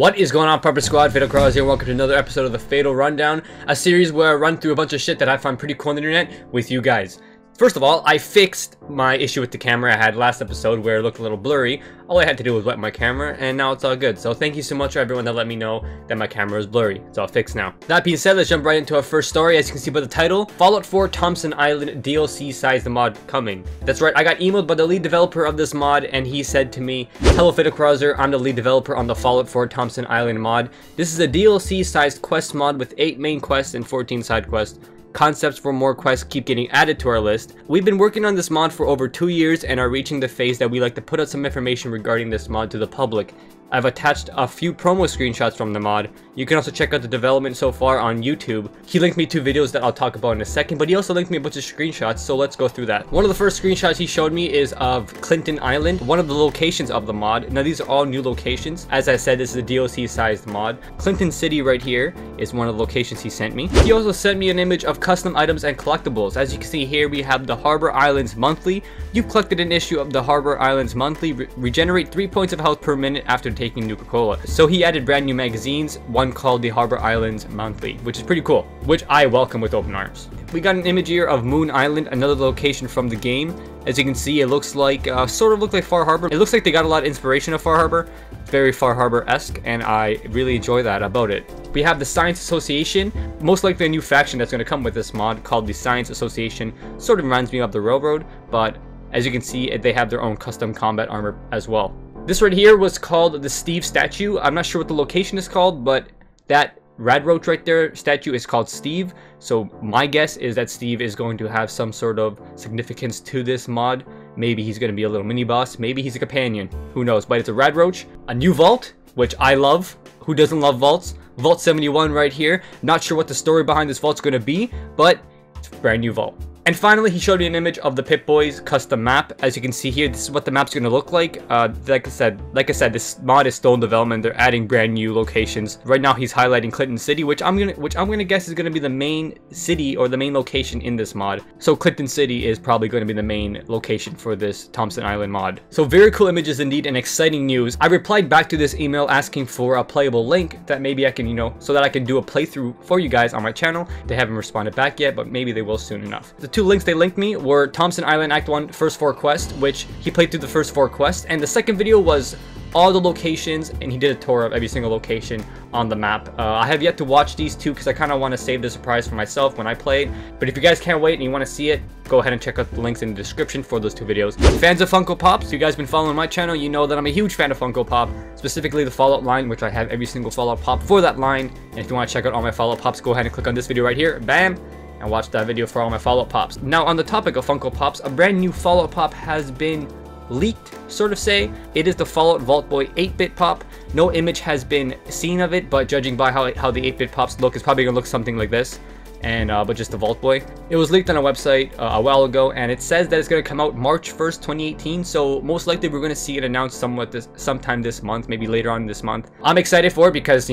What is going on, Pepper Squad? Fatal Crawlers here. Welcome to another episode of the Fatal Rundown, a series where I run through a bunch of shit that I find pretty cool on the internet with you guys. First of all, I fixed my issue with the camera I had last episode where it looked a little blurry. All I had to do was wet my camera, and now it's all good. So thank you so much for everyone that let me know that my camera is blurry. It's all fixed now. That being said, let's jump right into our first story. As you can see by the title, Fallout 4 Thompson Island DLC-sized mod coming. That's right, I got emailed by the lead developer of this mod, and he said to me, "Hello Fatal Crawler, I'm the lead developer on the Fallout 4 Thompson Island mod. This is a DLC-sized quest mod with 8 main quests and 14 side quests. Concepts for more quests keep getting added to our list. We've been working on this mod for over 2 years and are reaching the phase that we like to put out some information regarding this mod to the public. I've attached a few promo screenshots from the mod. You can also check out the development so far on YouTube. He linked me 2 videos that I'll talk about in a second, but he also linked me a bunch of screenshots, so let's go through that. One of the first screenshots he showed me is of Eglinton Island, one of the locations of the mod. Now these are all new locations. As I said, this is a DLC sized mod. Eglinton City right here is one of the locations he sent me. He also sent me an image of custom items and collectibles. As you can see here, we have the Harbor Islands Monthly. You've collected an issue of the Harbor Islands Monthly. Regenerate 3 points of health per minute after taking Nuka-Cola. So he added brand new magazines, one called the Harbor Islands Monthly, which is pretty cool, which I welcome with open arms. We got an image here of Moon Island, another location from the game. As you can see, it looks like, sort of look like Far Harbor. It looks like they got a lot of inspiration of Far Harbor. Very Far Harbor-esque, and I really enjoy that about it. We have the Science Association, most likely a new faction that's going to come with this mod called the Science Association. Sort of reminds me of the Railroad, but as you can see, they have their own custom combat armor as well. This right here was called the Steve statue. I'm not sure what the location is called, but that Rad Roach right there statue is called Steve. So my guess is that Steve is going to have some sort of significance to this mod. Maybe he's going to be a little mini boss. Maybe he's a companion. Who knows? But it's a Rad Roach. A new vault, which I love. Who doesn't love vaults? Vault 71 right here. Not sure what the story behind this vault's going to be, but it's a brand new vault. And finally, he showed me an image of the Pip-Boys custom map. As you can see here, this is what the map's going to look like. Like I said, this mod is still in development. They're adding brand new locations. Right now, he's highlighting Eglinton City, which I'm gonna guess is gonna be the main city or the main location in this mod. So Eglinton City is probably going to be the main location for this Thompson Island mod. So very cool images indeed, and exciting news. I replied back to this email asking for a playable link that maybe I can, so that I can do a playthrough for you guys on my channel. They haven't responded back yet, but maybe they will soon enough. The 2 links they linked me were Thompson Island Act 1 first 4 quests, which he played through the first 4 quests, and the second video was all the locations, and he did a tour of every single location on the map. I have yet to watch these 2 because I kind of want to save the surprise for myself when I play it. But if you guys can't wait and you want to see it, go ahead and check out the links in the description for those 2 videos. Fans of Funko Pops, if you guys been following my channel, you know that I'm a huge fan of Funko Pop, specifically the Fallout line, which I have every single Fallout Pop for that line. And if you want to check out all my Fallout Pops, go ahead and click on this video right here. Bam! And watch that video for all my Fallout Pops. Now, on the topic of Funko Pops, a brand new Fallout Pop has been leaked, sort of say. It is the Fallout Vault Boy 8-bit pop. No image has been seen of it, but judging by how the 8-bit pops look, it's probably gonna look something like this. And but just the Vault Boy. It was leaked on a website a while ago, and it says that it's gonna come out March 1st, 2018. So most likely we're gonna see it announced sometime this month, maybe later on this month. I'm excited for it because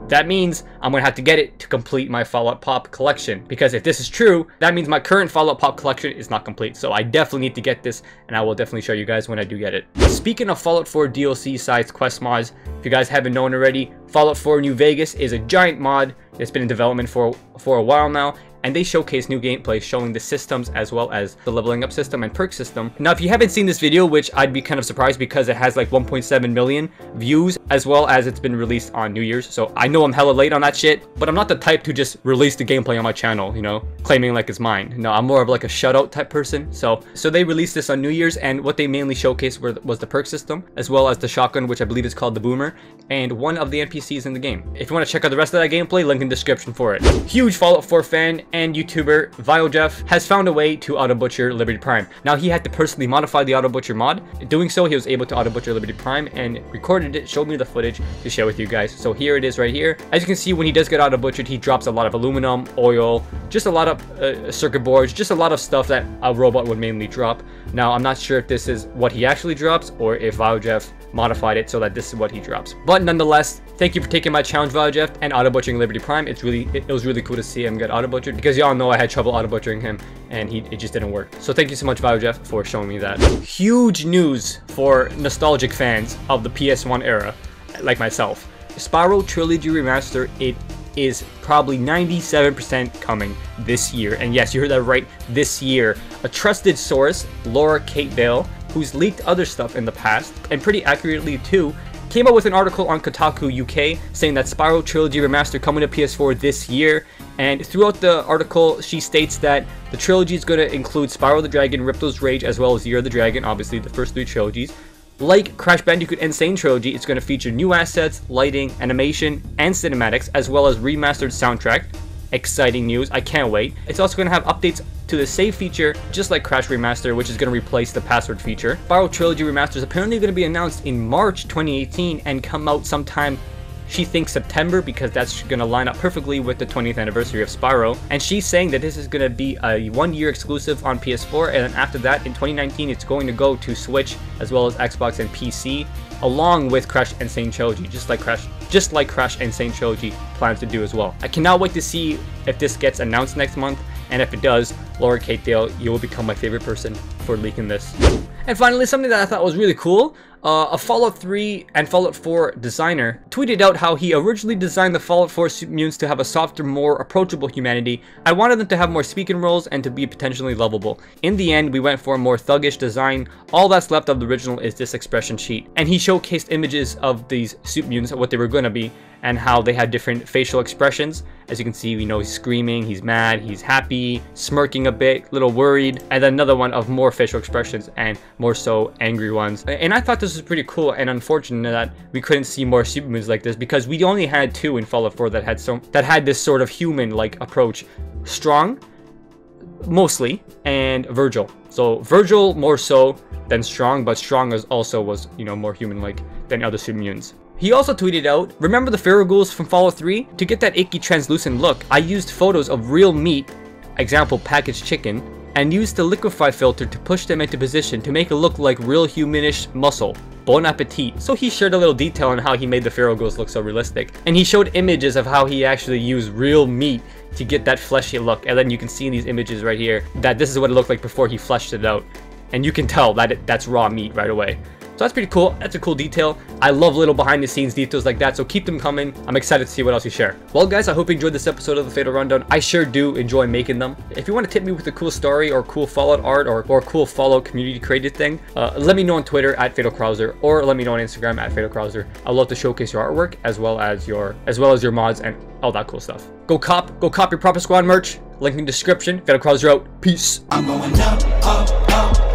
that means I'm going to have to get it to complete my Fallout Pop collection. Because if this is true, that means my current Fallout Pop collection is not complete. So I definitely need to get this, and I will definitely show you guys when I do get it. Speaking of Fallout 4 DLC-sized quest mods, if you guys haven't known already, Fallout 4 New Vegas is a giant mod. It's been in development for a while now. And they showcase new gameplay showing the systems as well as the leveling up system and perk system. Now, if you haven't seen this video, which I'd be kind of surprised because it has like 1.7 million views, as well as it's been released on New Year's. So I know I'm hella late on that shit, but I'm not the type to just release the gameplay on my channel, claiming like it's mine. No, I'm more of like a shutout type person. So they released this on New Year's, and what they mainly showcased was the perk system, as well as the shotgun, which I believe is called the Boomer, and one of the NPCs in the game. If you want to check out the rest of that gameplay, link in the description for it. Huge Fallout 4 fan and YouTuber RUAG-W9FO-Penguin has found a way to auto-butcher Liberty Prime. Now, he had to personally modify the auto-butcher mod. Doing so, he was able to auto-butcher Liberty Prime and recorded it, showed me the footage to share with you guys. So here it is right here. As you can see, when he does get auto-butchered, he drops a lot of aluminum, oil, just a lot of circuit boards, just a lot of stuff that a robot would mainly drop. Now, I'm not sure if this is what he actually drops or if RUAG-W9FO-Penguin modified it so that this is what he drops. But nonetheless, thank you for taking my challenge, RUAG-W9FO-Penguin, and auto-butchering Liberty Prime. It was really cool to see him get auto-butchered, because y'all know I had trouble auto-butchering him, and it just didn't work. So thank you so much, RUAG-W9FO-Penguin, for showing me that. Huge news for nostalgic fans of the PS1 era, like myself. Spyro Trilogy Remaster, it is probably 97% coming this year. And yes, you heard that right, this year. A trusted source, Laura Kate Vale, who's leaked other stuff in the past, and pretty accurately too, came out with an article on Kotaku UK saying that Spyro Trilogy Remaster coming to PS4 this year. And throughout the article, she states that the trilogy is going to include Spyro the Dragon, Ripto's Rage, as well as Year of the Dragon, obviously the first 3 trilogies. Like Crash Bandicoot Insane Trilogy, it's going to feature new assets, lighting, animation, and cinematics, as well as remastered soundtrack. Exciting news, I can't wait. It's also going to have updates to the save feature, just like Crash Remaster, which is going to replace the password feature. Spyro Trilogy Remaster is apparently going to be announced in March 2018 and come out sometime, she thinks, September, because that's going to line up perfectly with the 20th anniversary of Spyro. And she's saying that this is going to be a 1-year exclusive on PS4, and then after that, in 2019, it's going to go to Switch, as well as Xbox and PC, along with Crash Insane Trilogy, just like Crash Insane Trilogy plans to do as well. I cannot wait to see if this gets announced next month, and if it does, Laura Kate Dale, you will become my favorite person for leaking this. And finally, something that I thought was really cool, a Fallout 3 and Fallout 4 designer tweeted out how he originally designed the Fallout 4 mutants to have a softer, more approachable humanity. I wanted them to have more speaking roles and to be potentially lovable. In the end, we went for a more thuggish design. All that's left of the original is this expression sheet. And he showcased images of these suit mutants, what they were going to be, and how they had different facial expressions. As you can see, we know he's screaming, he's mad, he's happy, smirking a bit, a little worried, and then another one of more facial expressions and more so angry ones. And I thought this was pretty cool and unfortunate that we couldn't see more supermutants like this, because we only had 2 in Fallout 4 that had this sort of human-like approach. Strong, mostly, and Virgil. So Virgil more so than Strong, but Strong was, you know, more human-like than other supermutants. He also tweeted out, remember the Pharaoh ghouls from Fallout 3? To get that icky translucent look, I used photos of real meat, example packaged chicken, and used the liquefy filter to push them into position to make it look like real humanish muscle. Bon appetit. So he shared a little detail on how he made the Pharaoh ghouls look so realistic. And he showed images of how he actually used real meat to get that fleshy look. And then you can see in these images right here that this is what it looked like before he fleshed it out. And you can tell that that's raw meat right away. So that's pretty cool. That's a cool detail. I love little behind the scenes details like that, so keep them coming. I'm excited to see what else you share. Well guys, I hope you enjoyed this episode of the Fatal Rundown. I sure do enjoy making them. If you want to tip me with a cool story or cool Fallout art or cool Fallout community created thing, let me know on Twitter at FatalCrowser, or let me know on Instagram at FatalCrowser. I'd love to showcase your artwork as well as your mods and all that cool stuff. Go cop your Proper Squad merch. Link in the description. FatalCrowser out. Peace. I'm going up, up, up.